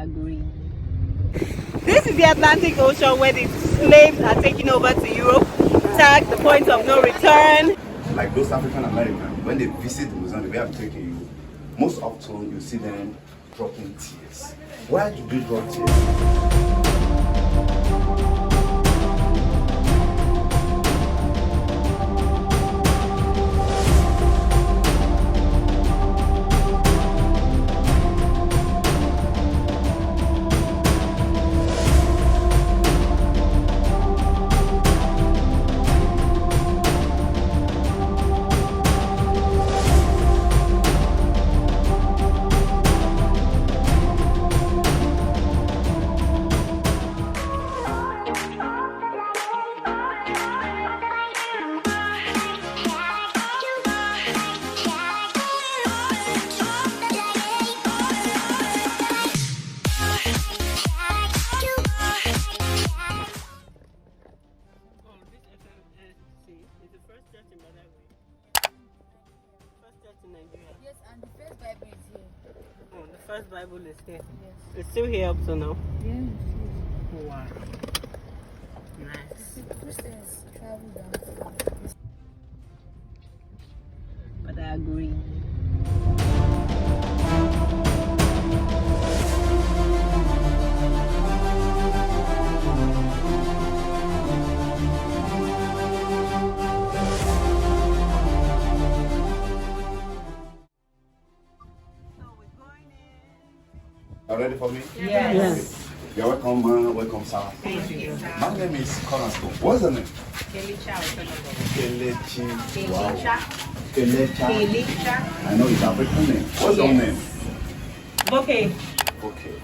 Badagary. This is the Atlantic Ocean where the slaves are taking over to Europe. Tag the point of no return. Like those African Americans, when they visit the museum, the way I'm taking you, most often you see them dropping tears. Why do they drop tears? Nigeria. Yes, and the first Bible is here. Oh, the first Bible is here. Yes. It's still here up to now. Yeah. Wow. Nice. Christians travel down. But I agree. Are you ready for me? Yes. You're welcome, man. Welcome, sir. Thank you. My name is Cornerstone. What's the name? Kelecha. Kelechi. Wow. Kelecha. I know it's African name. What's your name? Okay. Okay.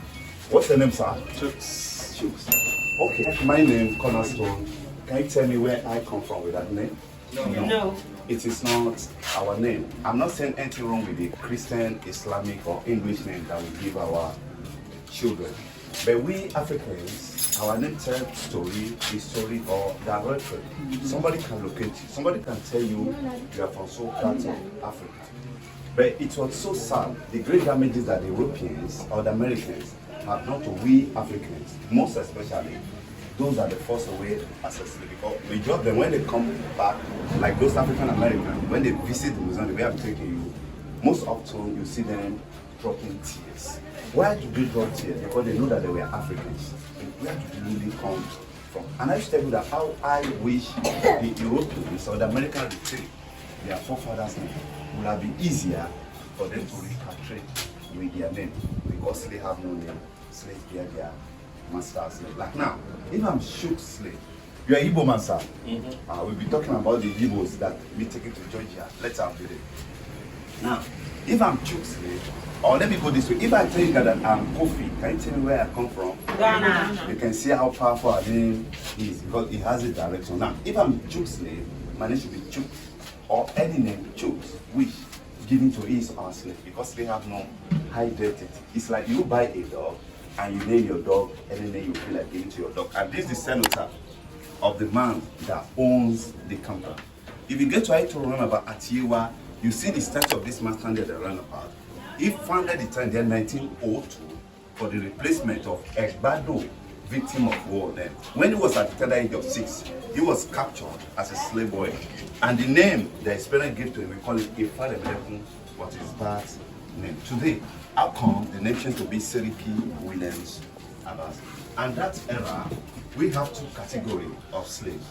What's the name, sir? Chooks. Okay. My name, Cornerstone. Can you tell me where I come from with that name? No. It is not our name. I'm not saying anything wrong with the Christian, Islamic, or English name that we give our children. But we Africans, our name tells story, history, or directory. Somebody can locate you. Somebody can tell you you are from so part of Africa. But it was so sad, the great damages that the Europeans or the Americans have done to we Africans, most especially those are the first away accessible, because we drop them when they come back, like those African Americans, when they visit the museum, the way I'm taking you, most often you see them dropping tears. Why do they drop tears? Because they know that they were Africans. And where do they really come from? And I used to tell you that how I wish the Europeans or the American retreat, their forefathers' name, would have been easier for them to repatriate with their name, because they have no name, slaves bear their master's name. Like now, if I'm Shook slave, you are Igbo man, sir. We'll be talking about the Igbos that we take it to Georgia. Let's have it. Now, if I'm Shook slave, or let me go this way. If I tell you that I'm Kofi, can you tell me where I come from? Ghana. You can see how powerful our name is because it has a direction. Now, if I'm Chook slave, my name should be Chook, or any name Chooks, which given to his or our slave, because they have no identity. It's like you buy a dog and you name your dog any name you feel like giving to your dog. And this is the cenotaph of the man that owns the company. If you get to Aito Runabout at Yewa, you see the statue of this man standing at the runabout. He founded the town in 1902 for the replacement of Egbado, victim of war then. When he was at the tender age of 6, he was captured as a slave boy. And the name the experience gave to him, we call it Ifade Melekun, what his dad's name. Today, how come the name changed to be Seriki Williams Abbas? And that era, we have two categories of slaves.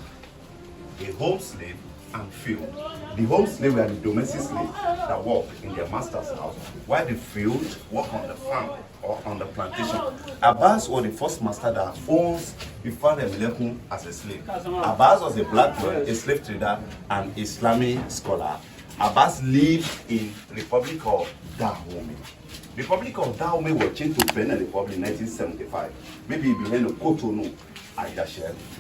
A home slave and field. The home slave were the domestic slaves that work in their master's house, while the field work on the farm or on the plantation. Abbas was the first master that owns Ifade Melekun as a slave. Abbas was a black boy, a slave trader, and Islamic scholar. Abbas lived in Republic of Dahomey. The Republic of Dahomey was changed to Benin Republic in 1975. Maybe behind the Cotonou.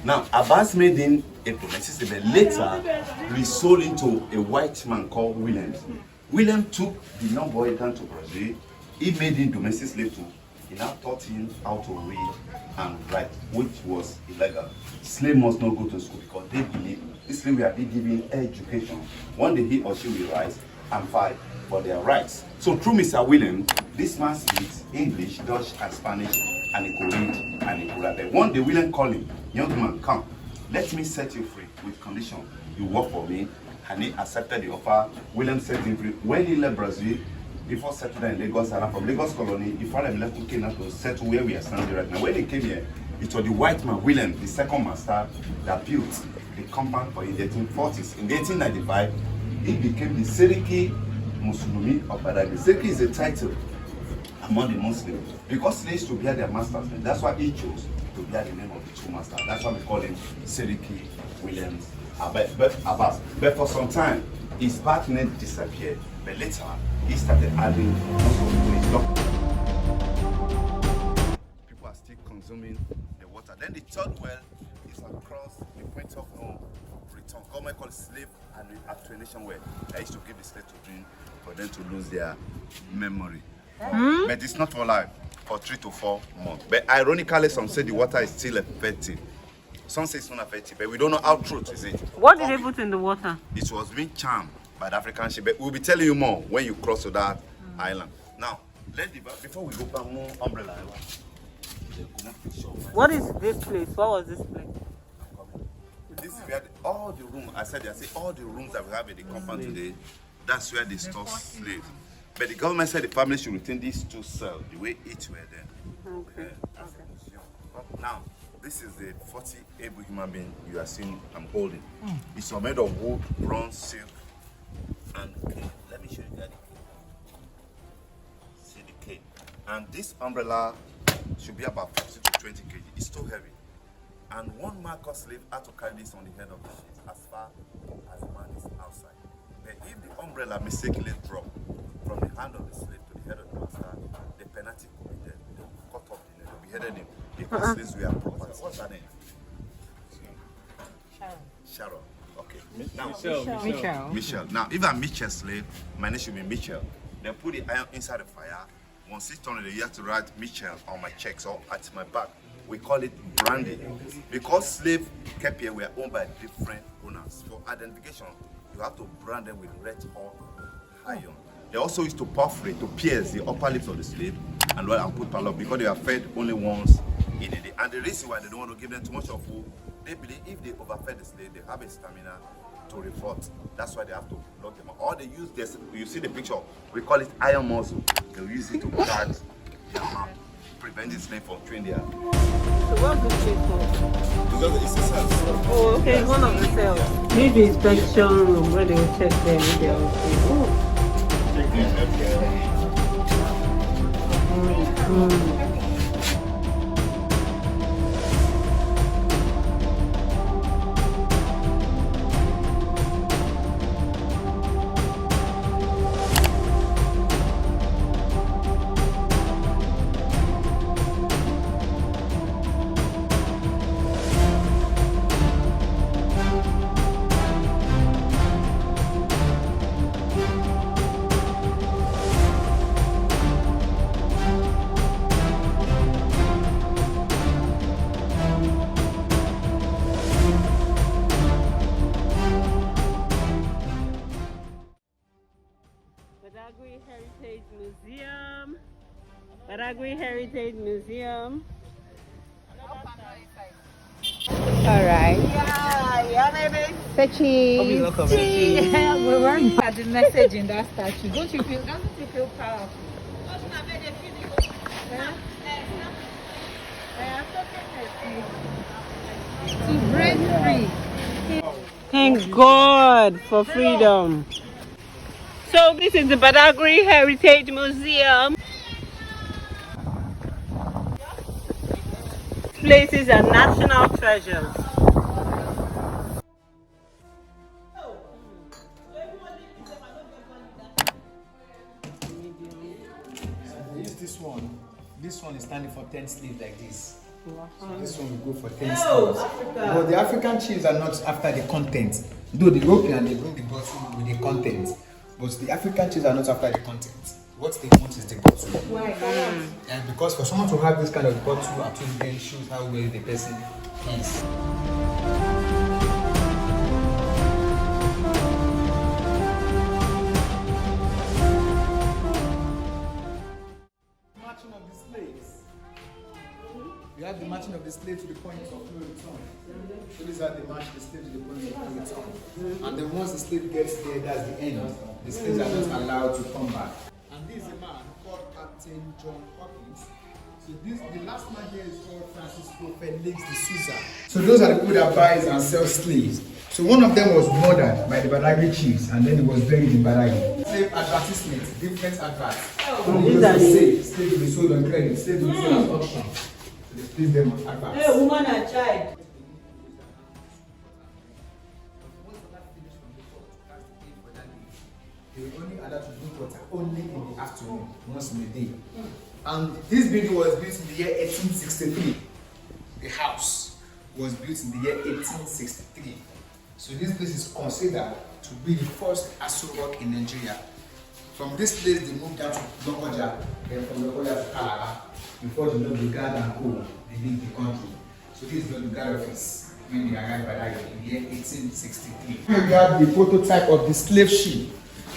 Now, Abbas made him a domestic slave, but later resold into a white man called Williams. William took the young boy down to Brazil. He made him domestic slave too. He now taught him how to read and write, which was illegal. Slave must not go to school because they believe this slave will be given education. One day he or she will rise and fight for their rights. So through Mr. William, this man speaks English, Dutch, and Spanish, and he could read and he could write. But one day William called him, young man, come, let me set you free with condition. You work for me, and he accepted the offer. William set him free. When he left Brazil, before settling in Lagos Island, from Lagos colony, he found him left to Kenya to settle where we are standing right now. When he came here, it was the white man, William, the second master, that built the compound for in the 1840s. In the 1895, he became the Seriki Musulumi of Badagary. Seriki is a title among the Muslims because slaves to bear their master's name. That's why he chose to bear the name of the true master. That's why we call him Seriki Williams Abbas. But for some time, his birth name disappeared. But later, he started adding also to his doctrine. People are still consuming the water. Then the third well is across the point of no return. Government call it slave and actuation well. I used to give the slave to drink for them to lose their memory. But it's not for life, for 3 to 4 months. But ironically, some say the water is still effective. Some say it's not effective, but we don't know how true is it. What did they put in the water? It was being charmed by the African ship. But we'll be telling you more when you cross to that island. Now, before we go back more umbrella. What is this place? What was this place? This is where all the rooms, I said, all the rooms that we have in the compound today, that's where they store slaves. But the government said the family should retain these 2 cells, the way each were there. Okay. Now, this is the 40 able human being you are seeing I'm holding. It's made of wood, bronze, silk, and cane. Let me show you that. See the cane. And this umbrella should be about 50 to 20 kg. It's too heavy. And one Marcus slave had to carry this on the head of the ship as far as the man is outside. But if the umbrella mistakenly dropped from the hand of the slave to the head of the master, the penalty could be there. They will cut off the neck, they will beheaded him because slaves were property. What's her name? Sharon. Okay. Now, Michelle. Now, if I'm Mitchell's slave, my name should be Mitchell. Then put the iron inside the fire. Once it's turned, you have to write Mitchell on my checks or at my back. We call it branding. Because slaves kept here were owned by different owners. For identification, you have to brand them with red or iron. They also used to perforate, to pierce the upper lips of the slave and put padlock because they are fed only once in a day. And the reason why they don't want to give them too much of food, they believe if they overfed the slave, they have a stamina to revolt. That's why they have to lock them up. Or they use this, you see the picture, we call it iron muscle. They use it to guard their mouth, prevent the slave from chewing their. So what's this place for? Because it's a cell. Oh, okay, Yes. one of the cells. Maybe inspection room where they will check them if they are okay. Oh. Badagary Heritage Museum. Badagary Heritage Museum. Alright. Yeah, baby. Sechi. Welcome. We're worrying about the message in that statue. Doesn't you feel powerful? To break free. Thank God for freedom. So this is the Badagary Heritage Museum. Places are national treasures. Use this one. This one is standing for 10 sleeves like this. So this one will go for 10 sleeves. But the African chiefs are not after the content. Though the European, they bring the bottle with the content. But the African chiefs are not after the content. What they want is the bottle. Why? And because for someone to have this kind of bottle at all, then shows how well the person is. We have the marching of the slave to the point of no return. So these are the march the slave to the point of no return. And then once the slave gets there, that's the end. The slaves are not allowed to come back. And this is a man called Captain John Hawkins. So the last man here is called Francisco Felix de Souza. So those are the people that buys and sells slaves. So one of them was murdered by the Badagary chiefs, and then he was buried in Badagry. Slave advertisements, different adverts. Slave to be sold on credit, slave to be sold on auction. So they split them on adverts. Hey, woman and child. They were only allowed to drink water only in the afternoon, once in a day. And this building was built in the year 1863. The house was built in the year 1863. So this place is considered to be the first Aso Rock in Nigeria. From this place they moved down to Lokoja, then from Lokoja to Calabar, before the Lodugard and Co. They leave the country. So this is the Lodugard office when they arrived at in the year 1863. Here we have the prototype of the slave ship.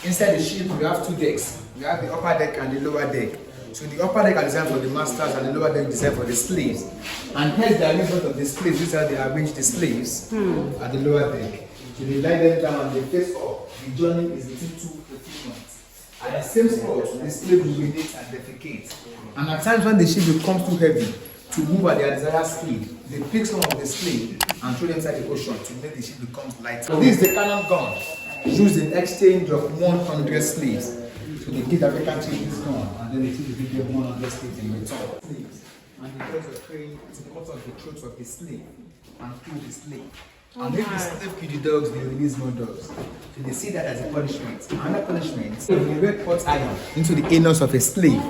Inside the ship we have two decks. We have the upper deck and the lower deck. So the upper deck are designed for the masters and the lower deck is designed for the slaves. And here's the arrangement of the slaves. This is how they arrange the slaves at the lower deck. So they lie them down and they face up. The journey is between 2 to 3 months. At the same spot, the slave will urinate and defecate. And at times when the ship becomes too heavy to move at their desired speed, they pick some of the slave and throw them inside the ocean to make the ship become lighter. So this is the cannon gun used in exchange of 100 slaves. So they give African chiefs this gun and then they give them 100 slaves in return. And the birds of prey to cut off the throats of the slave and kill the slave. And if the slave kill the dogs, they release more dogs. So they see that as a punishment. Another punishment, so they red hot iron into the anus of a slave.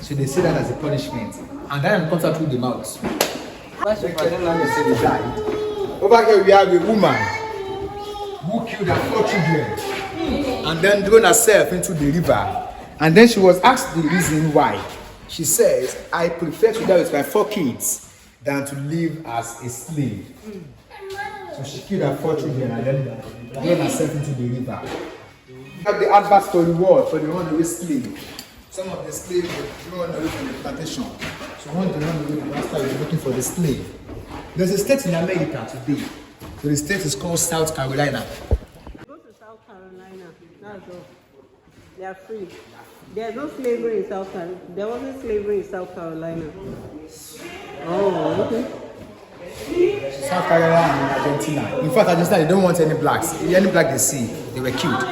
So they see that as a punishment. And then comes out through the mouth. That's why they say they died. Over here we have a woman who killed her 4 children and then thrown herself into the river. And then she was asked the reason why. She says, I prefer to die with my 4 kids than to live as a slave. So she killed her 4 children and then thrown herself into the river. We have the adverts for reward for the runaway slave. Some of the slaves were thrown away from the plantation. So when they run away, the master is looking for the slave. There's a state in America today. So the state is called South Carolina. Go to South Carolina. That's all. They are free. There's no slavery in South Carolina. There wasn't slavery in South Carolina. Oh, okay. South Carolina and Argentina. In fact, Argentina, they don't want any blacks. Any black they see, they were killed. And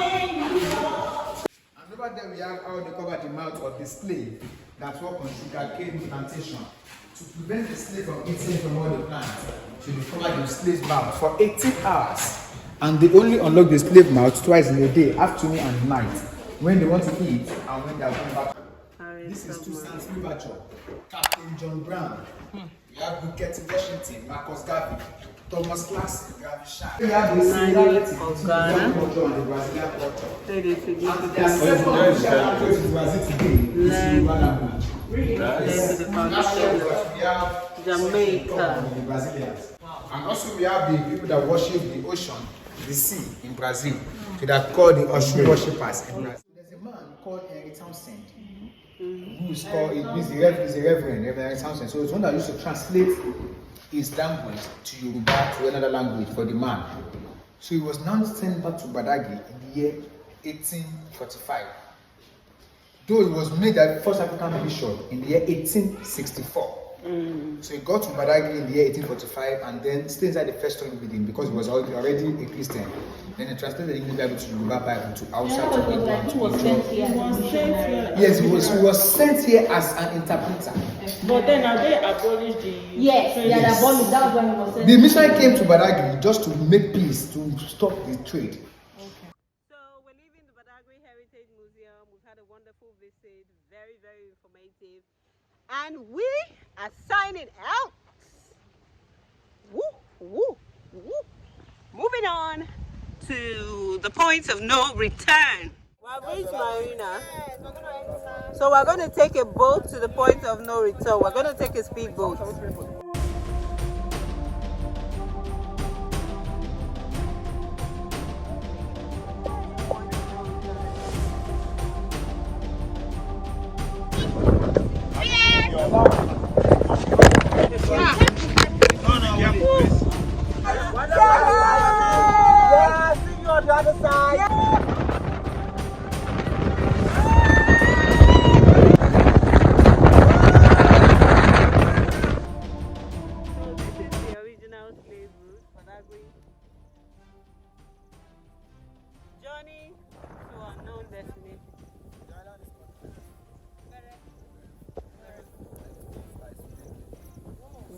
over there we have how they cover the mouth of the slave that work on sugarcane plantation. To prevent the slave from eating from all the plants, so they cover the slave's mouth for 18 hours. And they only unlock the slave mouth twice in a day, afternoon and night, when they want to eat and when they are going back. This is Toussaint Louverture, Captain John Brown. We have Bukete Washington, Marcus Garvey, Thomas Clarkson, Garvey Shah. We have the similarity between the culture and the Brazilian culture. And there are 7 official languages in Brazil today. It's the Yoruba language. We have Jamaica. The Brazilians. And also we have the people that worship the ocean, the sea in Brazil. So they are called the ocean worshippers in Brazil. There's a man called Henry Townsend. Who is called, he's a reverend, Reverend Townsend. So it's one that used to translate his language to Yoruba to another language for the man. So he was now sent back to Badagry in the year 1845. Though he was made the first African bishop in the year 1864. So he got to Badagry in the year 1845 and then stayed inside the first story with him because he was already a Christian. Then he translated the English Bible to Yoruba Bible to Hausa to Igbo to Ijaw. Yes, he was sent here as an interpreter. But then are they abolished the... Yes, they had abolished. That was when he was sent. The missionary came to Badagry just to make peace, to stop the trade. So we're leaving the Badagary Heritage Museum. We've had a wonderful visit, very, very informative. And we are signing out. Woo, woo, woo. Moving on to the point of no return. We're going to Marina. So we're going to take a boat to the point of no return. We're going to take a speedboat.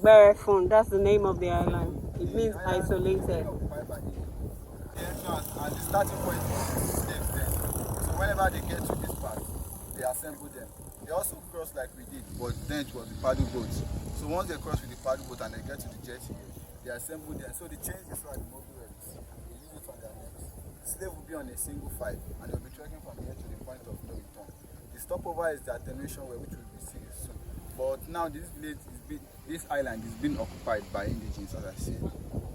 Berefun, that's the name of the island. It means isolated. Occupied by the entrance and the starting point of the slaves then. So whenever they get to this part, they assemble them. They also cross like we did, but then it was the paddle boats. So once they cross with the paddle boat and they get to the jetty, they assemble them. So they change this one, the mobile rails. They use it on their necks. The slave will be on a single file and they'll be trekking from here to the point of no return. The stopover is the attenuation way, which will be seen soon. But now this village this island is being occupied by indigenes, as I said.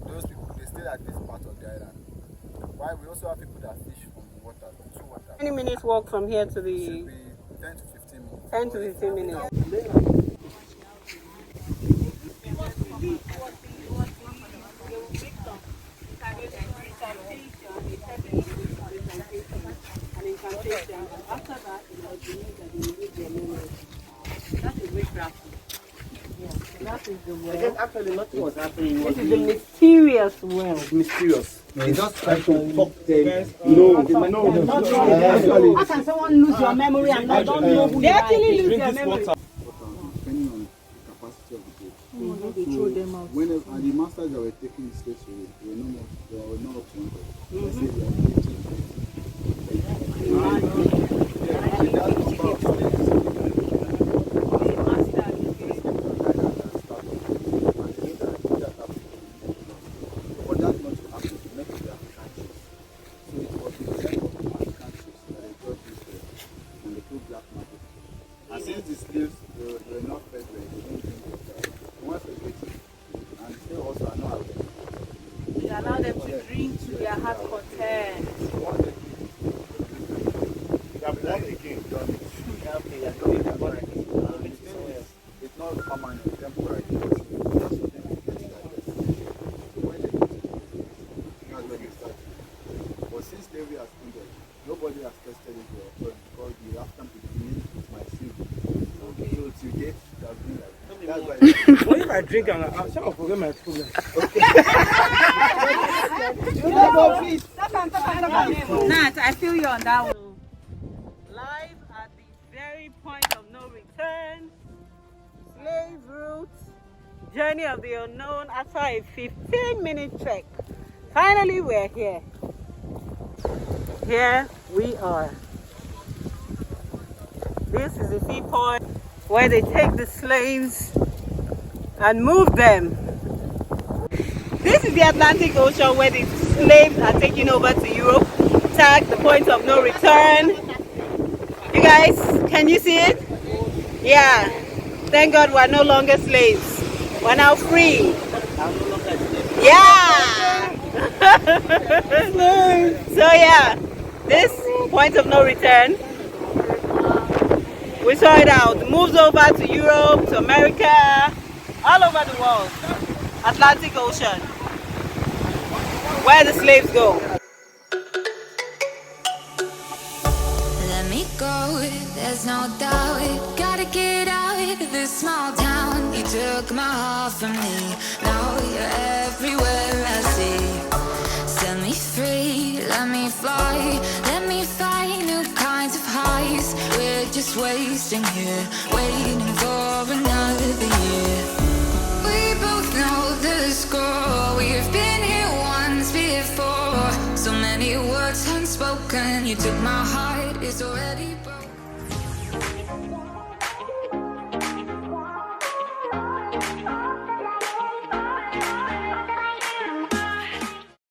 Those people, they stay at this part of the island. While we also have people that fish from the water, through water. How many minutes walk from here to the... Should be 10 to 15 minutes. 10 to 15 minutes. After that, it was believed that they will use their memory. That is witchcraft. That is the well. Actually, nothing was happening. This is the mysterious well. Mysterious. They just try to talk them. How can someone lose your memory and not don't know who They actually lose their this memory. water. Depending on the capacity of the boat. they throw them out. Whenever and the masters that were taking the slaves away, they were not up to 100. They said they are 50, 20. And since the slaves were not fed well, they don't drink water. Once they get it, and the slaves also are not aware. They allow them to drink to their heart's content. Once they it's not permanent, temporary. That's what they get like this. So when they get it, that's when they start. But since slavery has ended, nobody has tested it well because the African people believe it might save. Okay. So to date, it has been like that's why. What if I drink and I shall forget my problem? Nat, I feel you on that one. Live at the very point of no return, slave route, journey of the unknown after a 15-minute trek. Finally, we're here. Here we are. This is the seaport where they take the slaves and move them. This is the Atlantic Ocean where the slaves are taken over to Europe. Tag the point of no return. You guys, can you see it? Yeah. Thank God we're no longer slaves. We're now free. Yeah. So yeah, this point of no return, we saw it out. Moves over to Europe, to America, all over the world. Atlantic Ocean, where the slaves go. Let me go, there's no doubt. Gotta get out of this small town. You took my heart from me, now you're everywhere I see. Set me free, let me fly. Let me find new kinds of highs. We're just wasting here, waiting for another year. We both know the score. We've been here once before. So many words unspoken. You took my heart, it's already